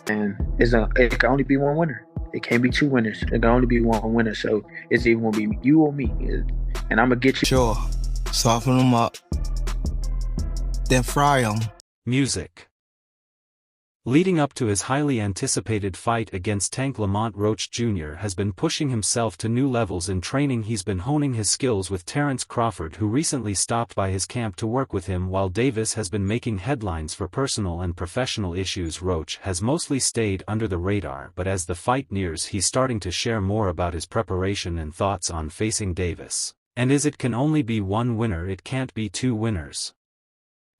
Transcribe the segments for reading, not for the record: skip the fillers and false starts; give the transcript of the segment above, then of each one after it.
And it can only be one winner. It can't be two winners. It can only be one winner. So it's either gonna be you or me. And I'm gonna get you. Sure. Soften them up. Then fry them. Music. Leading up to his highly anticipated fight against Tank, Lamont Roach Jr. has been pushing himself to new levels in training. He's been honing his skills with Terence Crawford, who recently stopped by his camp to work with him, while Davis has been making headlines for personal and professional issues. Roach has mostly stayed under the radar, but as the fight nears, he's starting to share more about his preparation and thoughts on facing Davis. And it can only be one winner, it can't be two winners.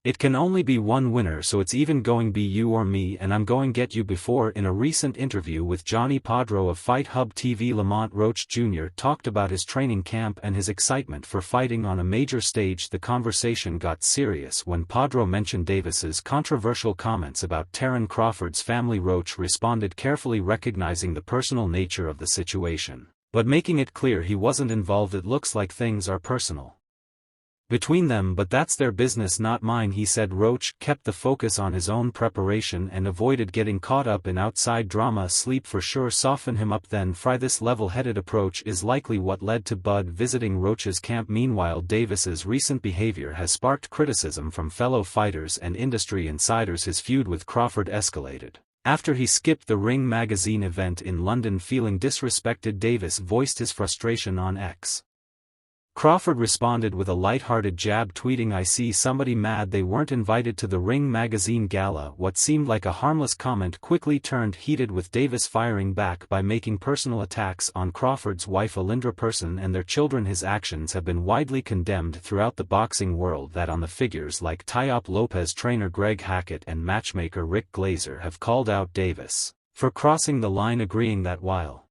It can only be one winner, so it's even going be you or me, and I'm going get you. Before, in a recent interview with Johnny Padro of Fight Hub TV, Lamont Roach Jr. talked about his training camp and his excitement for fighting on a major stage. The conversation got serious when Padro mentioned Davis's controversial comments about Terence Crawford's family. Roach responded carefully, recognizing the personal nature of the situation, but making it clear he wasn't involved. It looks like things are personal between them, but that's their business, not mine, he said. Roach kept the focus on his own preparation and avoided getting caught up in outside drama. Sleep for sure soften him up, then fry. This level-headed approach is likely what led to Bud visiting Roach's camp. Meanwhile, Davis's recent behavior has sparked criticism from fellow fighters and industry insiders. His feud with Crawford escalated after he skipped the Ring magazine event in London feeling disrespected. Davis voiced his frustration on X. Crawford responded with a light-hearted jab, tweeting, "I see somebody mad they weren't invited to the Ring magazine gala." What seemed like a harmless comment quickly turned heated, with Davis firing back by making personal attacks on Crawford's wife Alindra Person and their children. His actions have been widely condemned throughout the boxing world. That on the figures like Teofimo Lopez, trainer Greg Hackett and matchmaker Rick Glazer have called out Davis for crossing the line, agreeing that while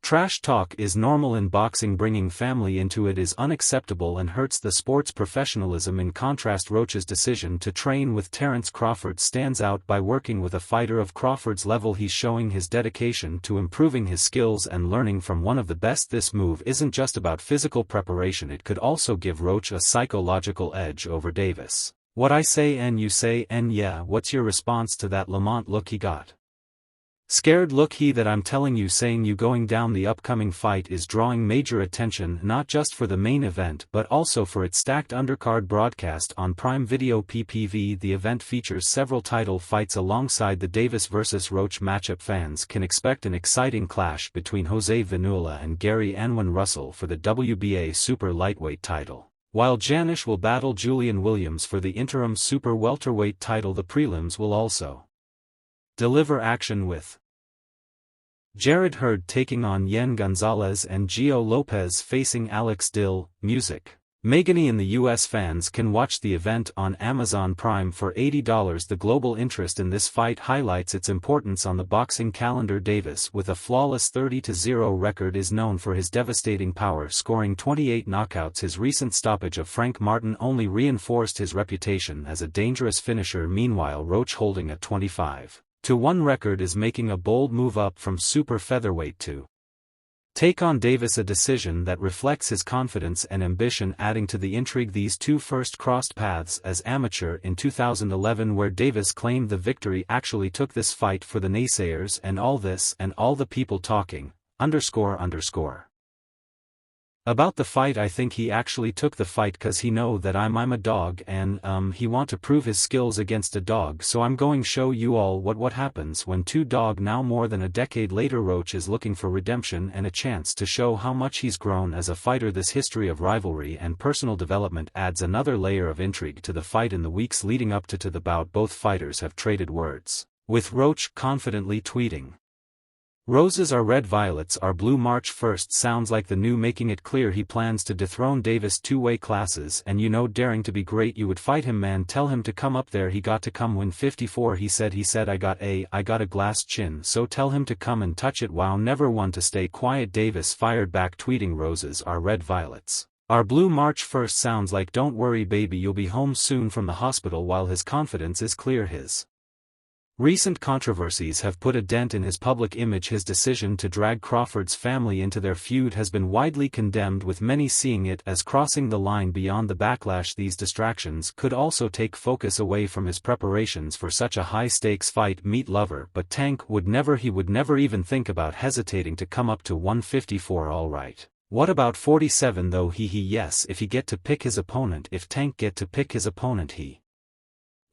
trash talk is normal in boxing, bringing family into it is unacceptable and hurts the sport's professionalism. In contrast, Roach's decision to train with Terence Crawford stands out. By working with a fighter of Crawford's level, he's showing his dedication to improving his skills and learning from one of the best. This move isn't just about physical preparation, it could also give Roach a psychological edge over Davis. What I say and you say, and yeah, what's your response to that? Lamont, look, he got scared. Look, he that I'm telling you, saying you going down. The upcoming fight is drawing major attention, not just for the main event but also for its stacked undercard broadcast on Prime Video PPV. The event features several title fights alongside the Davis vs. Roach matchup. Fans can expect an exciting clash between Jose Vanula and Gary Anwin Russell for the WBA super lightweight title, while Janish will battle Julian Williams for the interim super welterweight title. The prelims will also deliver action, with Jared Hurd taking on Yen Gonzalez and Gio Lopez facing Alex Dill. Music. Megany in the US. Fans can watch the event on Amazon Prime for $80. The global interest in this fight highlights its importance on the boxing calendar. Davis, with a flawless 30-0 record, is known for his devastating power, scoring 28 knockouts. His recent stoppage of Frank Martin only reinforced his reputation as a dangerous finisher. Meanwhile, Roach, holding a 25-1 record, is making a bold move up from super featherweight to take on Davis, a decision that reflects his confidence and ambition. Adding to the intrigue, these two first crossed paths as amateur in 2011, where Davis claimed the victory. Actually took this fight for the naysayers and all this and all the people talking about the fight. I think he actually took the fight cause he know that I'm a dog and he want to prove his skills against a dog, so I'm going show you all what happens when two dog. Now more than a decade later, Roach is looking for redemption and a chance to show how much he's grown as a fighter. This history of rivalry and personal development adds another layer of intrigue to the fight. In the weeks leading up to the bout, both fighters have traded words, with Roach confidently tweeting, "Roses are red, violets are blue. March 1st sounds like the new," making it clear he plans to dethrone Davis. Two-way classes, and you know, daring to be great, you would fight him, man. Tell him to come up there, he got to come. Win 54, he said I got a glass chin, so tell him to come and touch it. Wow, never one to stay quiet. Davis fired back, tweeting, "Roses are red, violets are blue. March 1st sounds like don't worry baby, you'll be home soon from the hospital." While his confidence is clear, his Recent controversies have put a dent in his public image. His decision to drag Crawford's family into their feud has been widely condemned, with many seeing it as crossing the line beyond the backlash. These distractions could also take focus away from his preparations for such a high-stakes fight. Meat lover, but Tank would never even think about hesitating to come up to 154. Alright. What about 47 though? Yes, if he get to pick his opponent. If Tank get to pick his opponent, he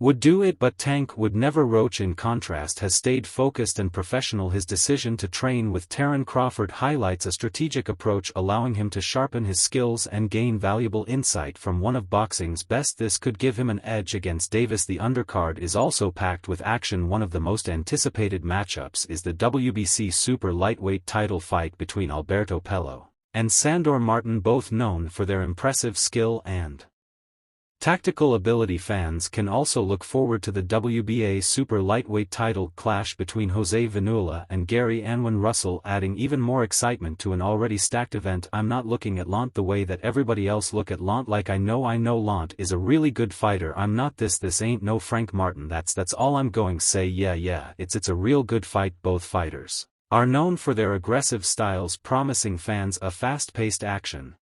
would do it, but Tank would never. Roach, in contrast, has stayed focused and professional. His decision to train with Terence Crawford highlights a strategic approach, allowing him to sharpen his skills and gain valuable insight from one of boxing's best. This could give him an edge against Davis. The undercard is also packed with action. One of the most anticipated matchups is the WBC super lightweight title fight between Alberto Pello and Sandor Martin, both known for their impressive skill and tactical ability. Fans can also look forward to the WBA super lightweight title clash between Jose Vanula and Gary Anwin Russell, adding even more excitement to an already stacked event. I'm not looking at Lamont the way that everybody else look at Lamont. Like, I know Lamont is a really good fighter. I'm not this ain't no Frank Martin. That's all I'm going say. Yeah, it's a real good fight. Both fighters are known for their aggressive styles, promising fans a fast-paced action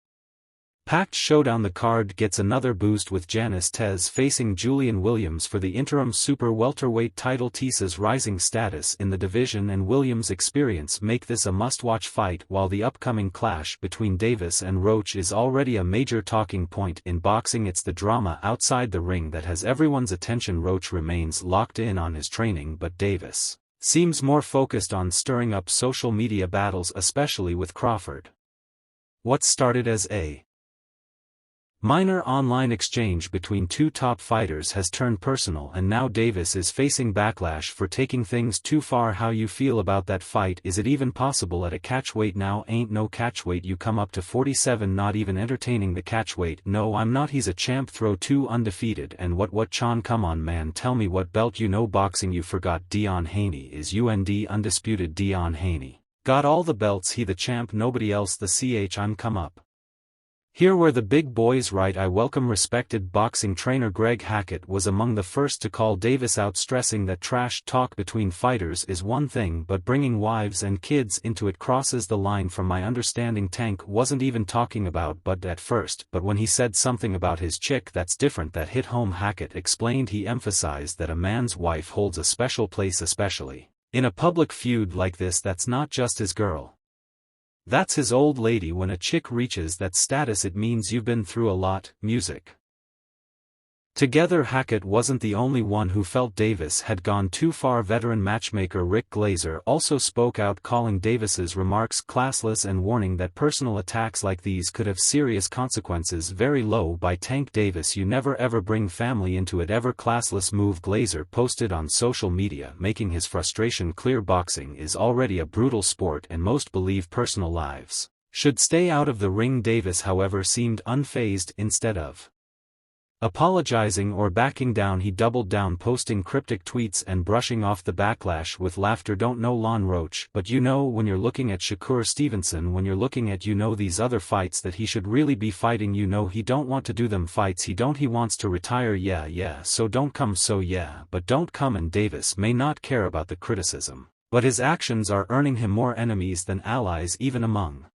packed showdown. The card gets another boost with Janice Tez facing Julian Williams for the interim super welterweight title. Tesa's rising status in the division and Williams' experience make this a must-watch fight, while the upcoming clash between Davis and Roach is already a major talking point in boxing. It's the drama outside the ring that has everyone's attention. Roach remains locked in on his training, but Davis seems more focused on stirring up social media battles, especially with Crawford. What started as a minor online exchange between two top fighters has turned personal, and now Davis is facing backlash for taking things too far. How you feel about that fight? Is it even possible at a catchweight now? Ain't no catchweight. You come up to 47, not even entertaining the catchweight. No, I'm not. He's a champ. Throw 2 undefeated. And what Chon? Come on man, tell me what belt you know boxing. You forgot Dion Haney is UND undisputed. Dion Haney got all the belts. He the champ, nobody else. The I'm come up here where the big boys right. I welcome respected boxing trainer Greg Hackett was among the first to call Davis out, stressing that trash talk between fighters is one thing, but bringing wives and kids into it crosses the line. From my understanding, Tank wasn't even talking about Bud at first, but when he said something about his chick, that's different. That hit home. Hackett explained he emphasized that a man's wife holds a special place, especially in a public feud like this. That's not just his girl. That's his old lady. When a chick reaches that status, it means you've been through a lot. Music together. Hackett wasn't the only one who felt Davis had gone too far. Veteran matchmaker Rick Glazer also spoke out, calling Davis's remarks classless and warning that personal attacks like these could have serious consequences. Very low by Tank Davis. You never ever bring family into it ever. Classless move, Glazer posted on social media, making his frustration clear. Boxing is already a brutal sport and most believe personal lives should stay out of the ring. Davis, however, seemed unfazed. Instead of apologizing or backing down, he doubled down, posting cryptic tweets and brushing off the backlash with laughter. Don't know Lamont Roach, but you know when you're looking at Shakur Stevenson, when you're looking at these other fights that he should really be fighting, he don't want to do them fights. He wants to retire. Yeah, so don't come. So yeah, but don't come. And Davis may not care about the criticism, but his actions are earning him more enemies than allies, even among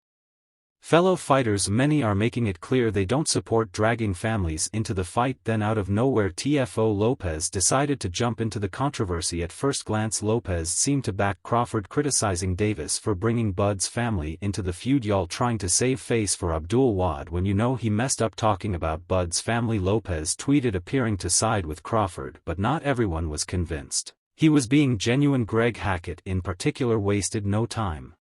fellow fighters. Many are making it clear they don't support dragging families into the fight. Then out of nowhere, TFO Lopez decided to jump into the controversy. At first glance, Lopez seemed to back Crawford, criticizing Davis for bringing Bud's family into the feud. Y'all trying to save face for Abdul Wad when he messed up talking about Bud's family. Lopez tweeted, appearing to side with Crawford, but not everyone was convinced he was being genuine. Greg Hackett in particular wasted no time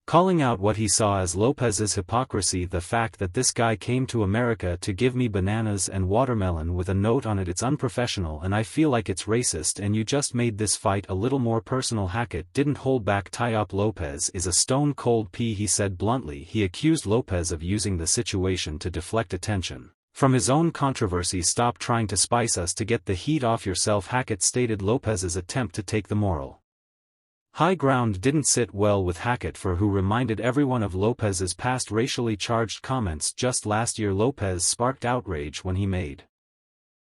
calling out what he saw as Lopez's hypocrisy. The fact that this guy came to America to give me bananas and watermelon with a note on it, it's unprofessional and I feel like it's racist, and you just made this fight a little more personal. Hackett didn't hold back. Tie-up Lopez is a stone-cold P, he said bluntly. He accused Lopez of using the situation to deflect attention from his own controversy. Stop trying to spice us to get the heat off yourself, Hackett stated. Lopez's attempt to take the moral high ground didn't sit well with Hackett, who reminded everyone of Lopez's past racially charged comments. Just last year, Lopez sparked outrage when he made